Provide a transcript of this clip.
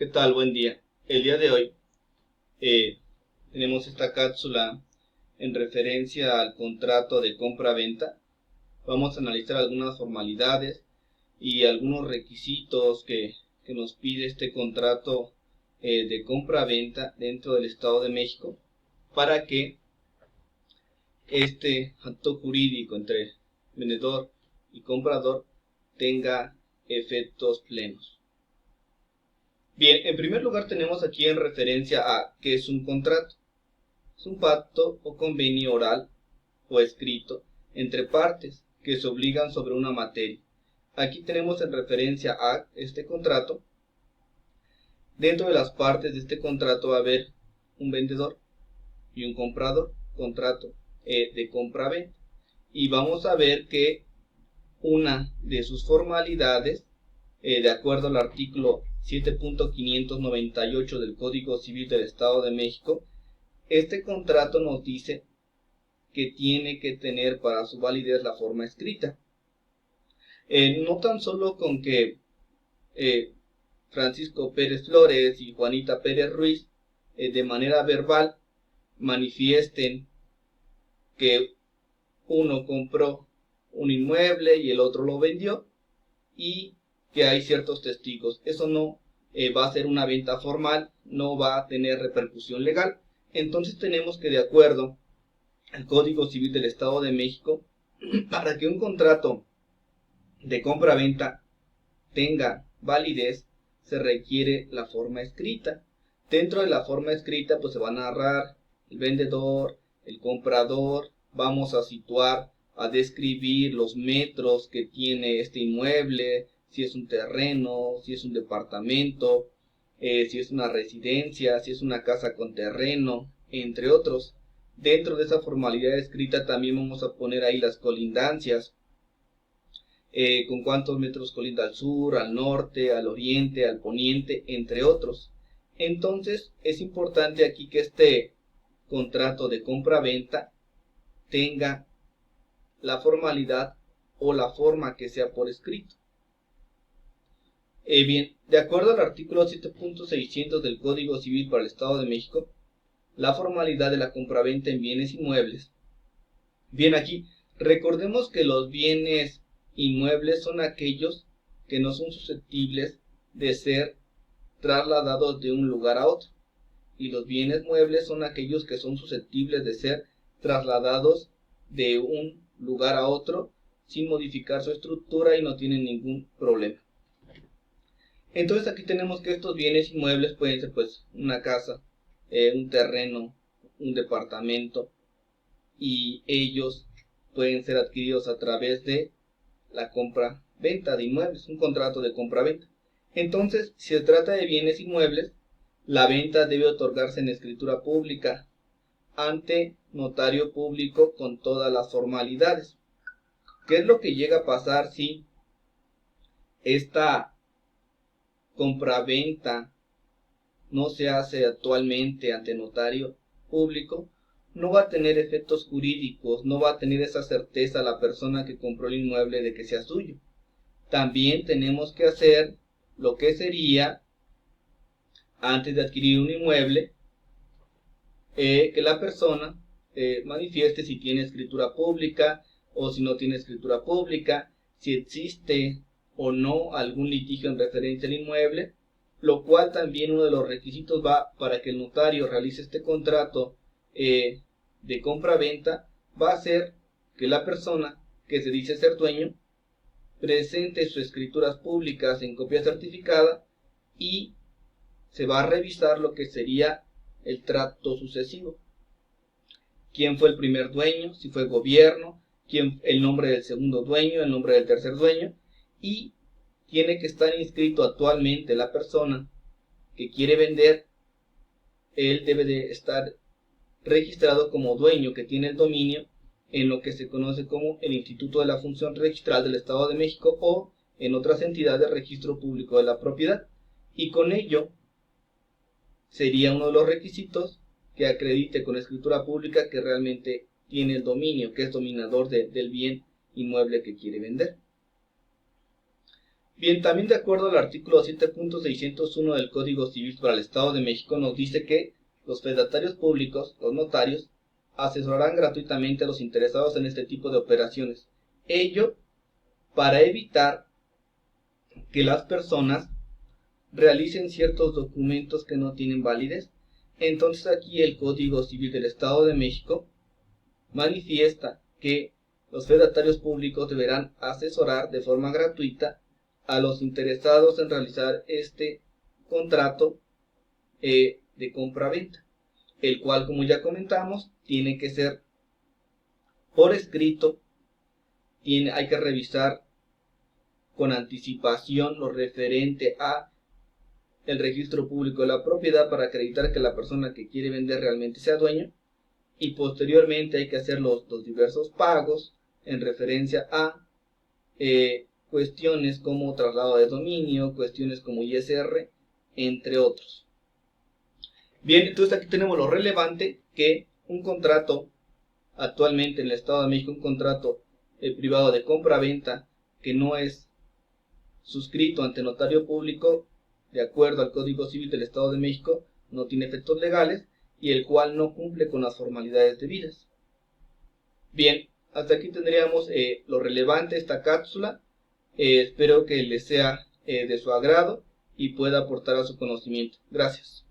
¿Qué tal? Buen día. El día de hoy eh, tenemos esta cápsula en referencia al contrato de compra-venta. Vamos a analizar algunas formalidades y algunos requisitos que nos pide este contrato de compra-venta dentro del Estado de México para que este acto jurídico entre vendedor y comprador tenga efectos plenos. Bien, en primer lugar tenemos aquí en referencia a qué es un contrato. Es un pacto o convenio oral o escrito entre partes que se obligan sobre una materia. Aquí tenemos en referencia a este contrato. Dentro de las partes de este contrato va a haber un vendedor y un comprador, contrato de compra-venta. Y vamos a ver que una de sus formalidades, de acuerdo al artículo 7.598 del Código Civil del Estado de México, este contrato nos dice que tiene que tener para su validez la forma escrita. No tan solo con que Francisco Pérez Flores y Juanita Pérez Ruiz de manera verbal manifiesten que uno compró un inmueble y el otro lo vendió y que hay ciertos testigos. Eso no va a ser una venta formal, no va a tener repercusión legal. Entonces tenemos que, de acuerdo al Código Civil del Estado de México, para que un contrato de compra-venta tenga validez, se requiere la forma escrita. Dentro de la forma escrita, pues se va a narrar el vendedor, el comprador, vamos a situar, a describir los metros que tiene este inmueble, si es un terreno, si es un departamento, si es una residencia, si es una casa con terreno, entre otros. Dentro de esa formalidad escrita también vamos a poner ahí las colindancias, con cuántos metros colinda al sur, al norte, al oriente, al poniente, entre otros. Entonces es importante aquí que este contrato de compra-venta tenga la formalidad o la forma que sea por escrito. Bien, de acuerdo al artículo 7.600 del Código Civil para el Estado de México, la formalidad de la compraventa en bienes inmuebles. Bien, aquí recordemos que los bienes inmuebles son aquellos que no son susceptibles de ser trasladados de un lugar a otro, y los bienes muebles son aquellos que son susceptibles de ser trasladados de un lugar a otro sin modificar su estructura y no tienen ningún problema. Entonces aquí tenemos que estos bienes inmuebles pueden ser pues una casa, un terreno, un departamento, y ellos pueden ser adquiridos a través de la compra-venta de inmuebles, un contrato de compra-venta. Entonces, si se trata de bienes inmuebles, la venta debe otorgarse en escritura pública ante notario público con todas las formalidades. ¿Qué es lo que llega a pasar si esta compraventa no se hace actualmente ante notario público? No va a tener efectos jurídicos, no va a tener esa certeza la persona que compró el inmueble de que sea suyo. También tenemos que hacer lo que sería, antes de adquirir un inmueble, que la persona manifieste si tiene escritura pública o si no tiene escritura pública, si existe o no algún litigio en referencia al inmueble, lo cual también uno de los requisitos va para que el notario realice este contrato de compra-venta, va a ser que la persona que se dice ser dueño presente sus escrituras públicas en copia certificada y se va a revisar lo que sería el trato sucesivo. ¿Quién fue el primer dueño? Si fue gobierno, el nombre del segundo dueño, el nombre del tercer dueño, y tiene que estar inscrito actualmente la persona que quiere vender. Él debe de estar registrado como dueño que tiene el dominio en lo que se conoce como el Instituto de la Función Registral del Estado de México o en otras entidades de registro público de la propiedad, y con ello sería uno de los requisitos que acredite con escritura pública que realmente tiene el dominio, que es dominador del bien inmueble que quiere vender. Bien, también de acuerdo al artículo 7.601 del Código Civil para el Estado de México, nos dice que los fedatarios públicos, los notarios, asesorarán gratuitamente a los interesados en este tipo de operaciones. Ello para evitar que las personas realicen ciertos documentos que no tienen validez. Entonces aquí el Código Civil del Estado de México manifiesta que los fedatarios públicos deberán asesorar de forma gratuita a los interesados en realizar este contrato de compra-venta, el cual, como ya comentamos, tiene que ser por escrito. Hay que revisar con anticipación lo referente a el registro público de la propiedad para acreditar que la persona que quiere vender realmente sea dueño, y posteriormente hay que hacer los diversos pagos en referencia a cuestiones como traslado de dominio, cuestiones como ISR, entre otros. Bien, entonces aquí tenemos lo relevante, que un contrato actualmente en el Estado de México, un contrato privado de compra-venta que no es suscrito ante notario público, de acuerdo al Código Civil del Estado de México, no tiene efectos legales y el cual no cumple con las formalidades debidas. Bien, hasta aquí tendríamos lo relevante de esta cápsula. Espero que les sea de su agrado y pueda aportar a su conocimiento. Gracias.